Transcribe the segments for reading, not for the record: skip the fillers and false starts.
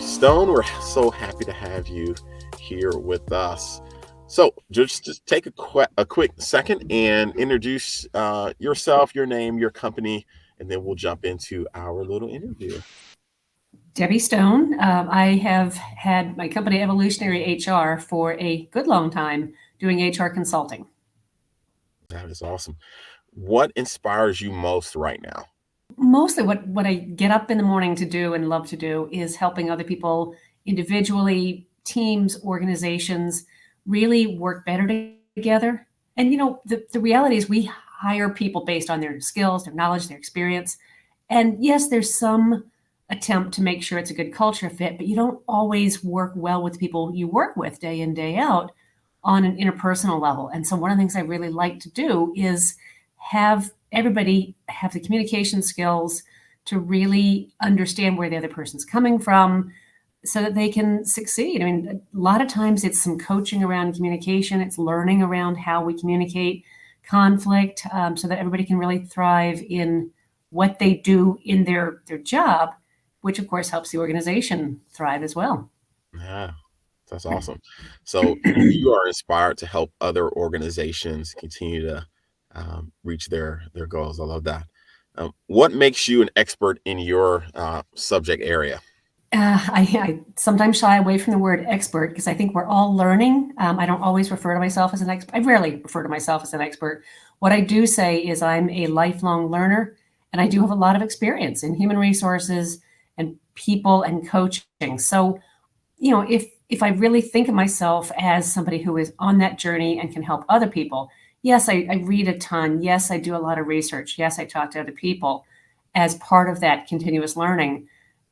Stone. We're so happy to have you here with us. So, just take a quick second and introduce yourself, your name, your company, and then we'll jump into our little interview. Debbie Stone. I have had my company Evolutionary HR for a good long time doing HR consulting. That is awesome. What inspires you most right now? Mostly what I get up in the morning to do and love to do is helping other people individually, teams, organizations really work better together. And the reality is we hire people based on their skills, their knowledge, their experience. And yes, there's some attempt to make sure it's a good culture fit, but you don't always work well with people you work with day in, day out on an interpersonal level. And so one of the things I really like to do is have everybody have the communication skills to really understand where the other person's coming from so that they can succeed. I mean, a lot of times it's some coaching around communication, it's learning around how we communicate conflict so that everybody can really thrive in what they do in their job, which of course helps the organization thrive as well. Yeah, that's awesome. So, you are inspired to help other organizations continue to reach their goals. I love that. What makes you an expert in your subject area? I sometimes shy away from the word expert because I think we're all learning. I don't always refer to myself as an expert. I rarely refer to myself as an expert. What I do say is I'm a lifelong learner, and I do have a lot of experience in human resources and people and coaching. So, if I really think of myself as somebody who is on that journey and can help other people, yes, I read a ton. Yes, I do a lot of research. Yes, I talk to other people as part of that continuous learning.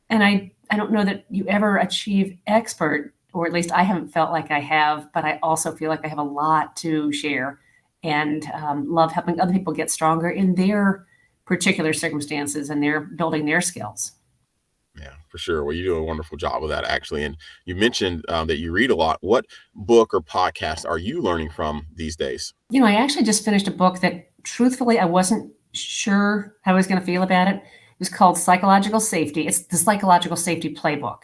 And I don't know that you ever achieve expert, or at least I haven't felt like I have, but I also feel like I have a lot to share and love helping other people get stronger in their particular circumstances and they're building their skills. Yeah, for sure. Well, you do a wonderful job with that, actually. And you mentioned that you read a lot. What book or podcast are you learning from these days? I actually just finished a book that truthfully I wasn't sure how I was going to feel about it. It was called Psychological Safety. It's the Psychological Safety Playbook.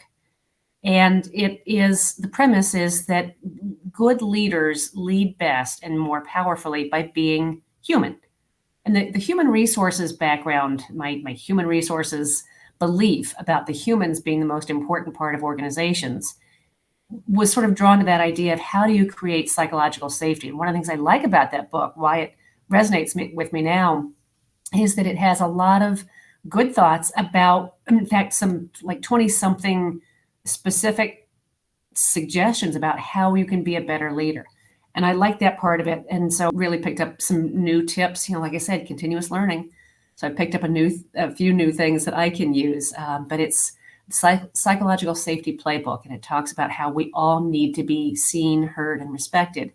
And the premise is that good leaders lead best and more powerfully by being human. And the human resources background, my human resources belief about the humans being the most important part of organizations was sort of drawn to that idea of how do you create psychological safety. And one of the things I like about that book, why it resonates with me now, is that it has a lot of good thoughts about, in fact, some like 20 something specific suggestions about how you can be a better leader. And I like that part of it. And so really picked up some new tips, like I said, continuous learning. So I picked up a few new things that I can use, but it's psychological safety playbook, and it talks about how we all need to be seen, heard, and respected.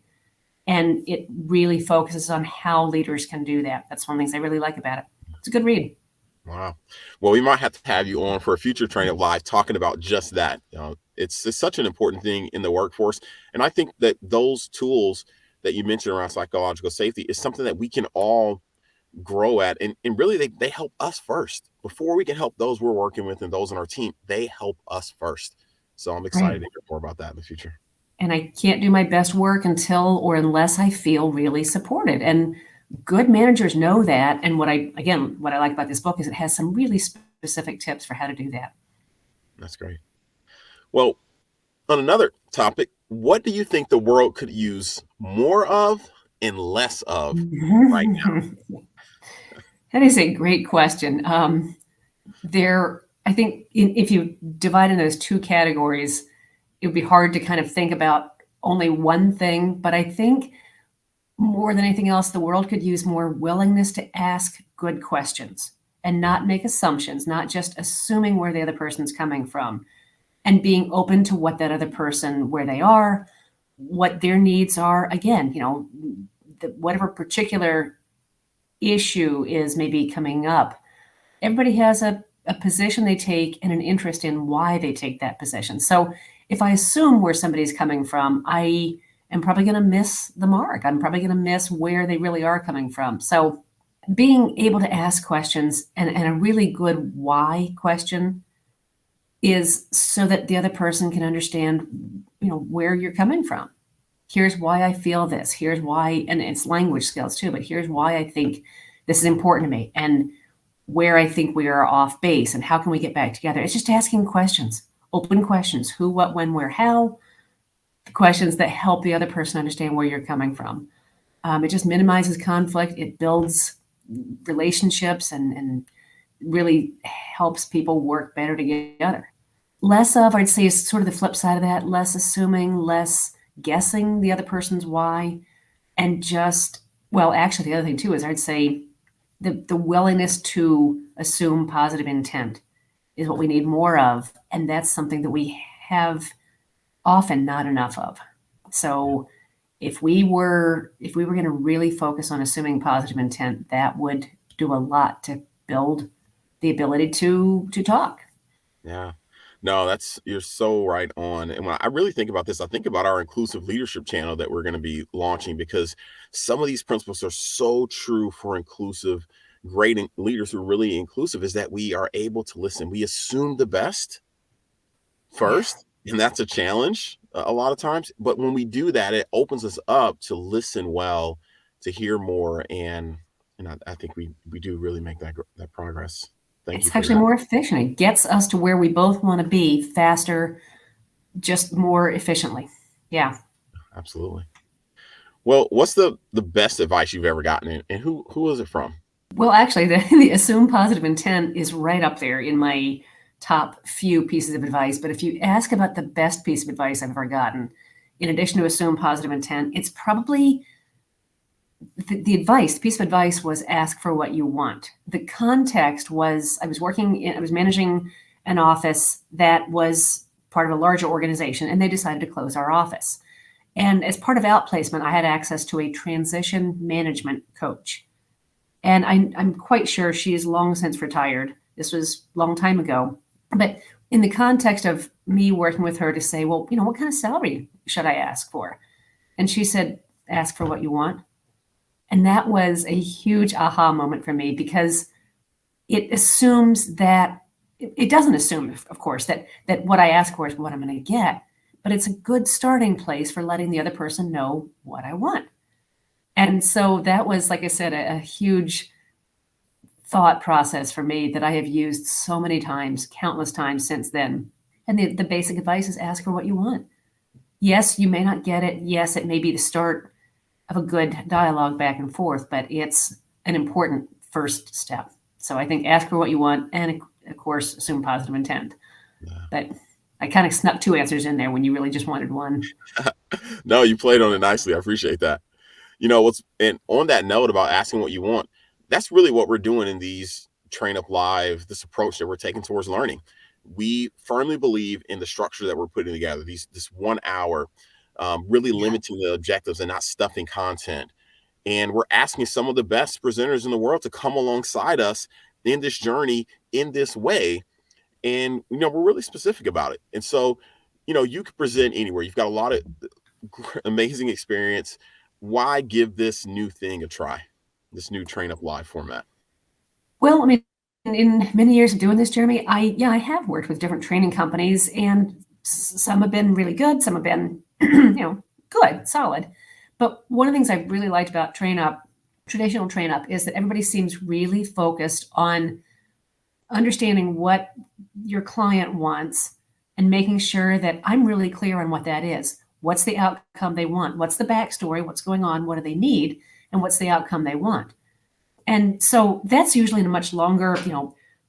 And it really focuses on how leaders can do that. That's one of the things I really like about it. It's a good read. Wow. Well, we might have to have you on for a future Train Up Live talking about just that. It's such an important thing in the workforce. And I think that those tools that you mentioned around psychological safety is something that we can all grow at. And really, they help us first. Before we can help those we're working with and those on our team, they help us first. So I'm excited Right. to hear more about that in the future. And I can't do my best work until or unless I feel really supported. And good managers know that. And what I like about this book is it has some really specific tips for how to do that. That's great. Well, on another topic, what do you think the world could use more of and less of right now? That is a great question. I think if you divide in those two categories, it would be hard to kind of think about only one thing. But I think more than anything else, the world could use more willingness to ask good questions and not make assumptions, not just assuming where the other person's coming from, and being open to what that other person, where they are, what their needs are. Again, whatever particular issue is maybe coming up, everybody has a position they take and an interest in why they take that position. So if I assume where somebody's coming from, I am probably going to miss the mark. I'm probably going to miss where they really are coming from. So being able to ask questions and a really good why question is so that the other person can understand, where you're coming from. Here's why I feel this. Here's why, and it's language skills too, but here's why I think this is important to me and where I think we are off base and how can we get back together. It's just asking questions, open questions: who, what, when, where, how. Questions that help the other person understand where you're coming from. It just minimizes conflict. It builds relationships and really helps people work better together. Less of, I'd say, is sort of the flip side of that: less assuming, less guessing the other person's why, and just, well, actually, the other thing too is I'd say the willingness to assume positive intent is what we need more of. And that's something that we have often not enough of. So if we were going to really focus on assuming positive intent, that would do a lot to build the ability to talk. Yeah. No, you're so right on. And when I really think about this, I think about our inclusive leadership channel that we're going to be launching, because some of these principles are so true for inclusive, leaders who are really inclusive, is that we are able to listen. We assume the best Yeah, first, and that's a challenge a lot of times. But when we do that, it opens us up to listen well, to hear more, and I think we do really make that progress. Thank you it's for actually that. more efficient. It gets us to where we both want to be faster, just more efficiently. Yeah. Absolutely. Well, what's the best advice you've ever gotten, and who was it from? Well, actually, the assume positive intent is right up there in my top few pieces of advice. But if you ask about the best piece of advice I've ever gotten, in addition to assume positive intent, it's probably the piece of advice was ask for what you want. The context was I was managing an office that was part of a larger organization, and they decided to close our office. And as part of outplacement, I had access to a transition management coach. And I'm quite sure she's long since retired. This was a long time ago. But in the context of me working with her to say, well, what kind of salary should I ask for? And she said, ask for what you want. And that was a huge aha moment for me, because it assumes that it doesn't assume, of course, that what I ask for is what I'm going to get, but it's a good starting place for letting the other person know what I want. And so that was, like I said, a huge thought process for me that I have used so many times, countless times since then. And the basic advice is ask for what you want. Yes, you may not get it. Yes, it may be the start of a good dialogue back and forth, but it's an important first step. So I think ask for what you want, and of course, assume positive intent. Yeah. But I kind of snuck two answers in there when you really just wanted one. No, you played on it nicely. I appreciate that. What's and on that note about asking what you want, that's really what we're doing in these Train Up Live, this approach that we're taking towards learning. We firmly believe in the structure that we're putting together, this 1 hour, really Yeah. limiting the objectives and not stuffing content. And we're asking some of the best presenters in the world to come alongside us in this journey in this way. And we're really specific about it. And so, you can present anywhere. You've got a lot of amazing experience. Why give this new thing a try? This new Train Up Live format. Well, I mean, in many years of doing this, Jeremy, I have worked with different training companies, and some have been really good, some have been, good, solid. But one of the things I really liked about traditional Train Up, is that everybody seems really focused on understanding what your client wants and making sure that I'm really clear on what that is. What's the outcome they want? What's the backstory? What's going on? What do they need? And what's the outcome they want? And so that's usually in a much longer,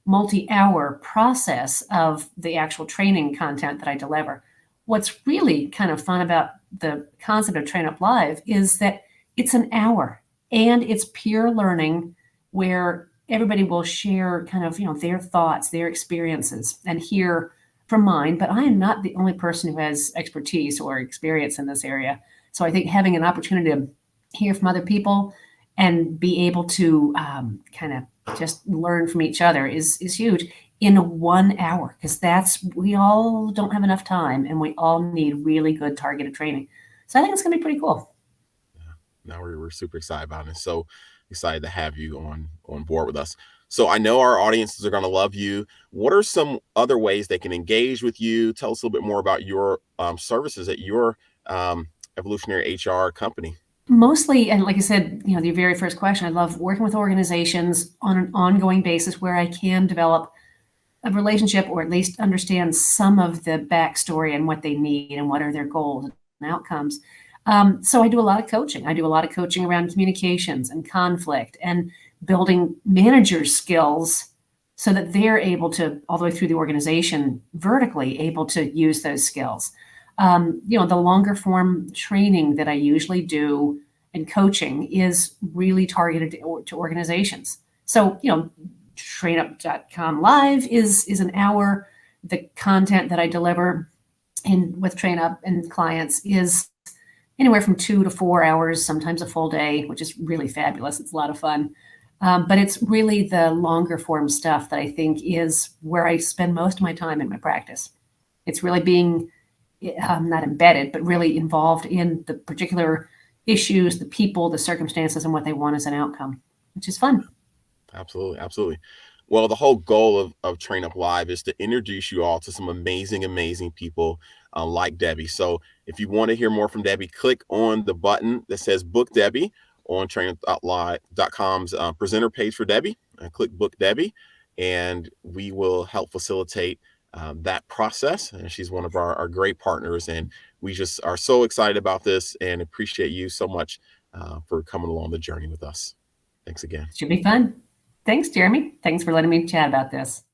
multi-hour process of the actual training content that I deliver. What's really kind of fun about the concept of Train Up Live is that it's an hour, and it's pure learning, where everybody will share kind of, their thoughts, their experiences, and hear from mine. But I am not the only person who has expertise or experience in this area. So I think having an opportunity to hear from other people and be able to kind of just learn from each other is huge in 1 hour, because we all don't have enough time, and we all need really good targeted training. So I think it's going to be pretty cool. Yeah. Now we're super excited about it. And so excited to have you on board with us. So I know our audiences are going to love you. What are some other ways they can engage with you? Tell us a little bit more about your services at your evolutionary HR company. Mostly, and like I said, the very first question, I love working with organizations on an ongoing basis where I can develop a relationship or at least understand some of the backstory and what they need and what are their goals and outcomes. So I do a lot of coaching. I do a lot of coaching around communications and conflict and building managers' skills so that they're able to, all the way through the organization, vertically able to use those skills. The longer form training that I usually do and coaching is really targeted to organizations. So, trainup.com live is an hour. The content that I deliver in with TrainUp and clients is anywhere from 2 to 4 hours, sometimes a full day, which is really fabulous. It's a lot of fun. But it's really the longer form stuff that I think is where I spend most of my time in my practice. It's really being not embedded, but really involved in the particular issues, the people, the circumstances, and what they want as an outcome, which is fun. Absolutely, absolutely. Well, the whole goal of Train Up Live is to introduce you all to some amazing, amazing people like Debbie. So if you want to hear more from Debbie, click on the button that says Book Debbie on trainuplive.com's presenter page for Debbie. Click Book Debbie, and we will help facilitate that process. And she's one of our great partners, and we just are so excited about this and appreciate you so much for coming along the journey with us. Thanks again. Should be fun. Thanks, Jeremy. Thanks for letting me chat about this.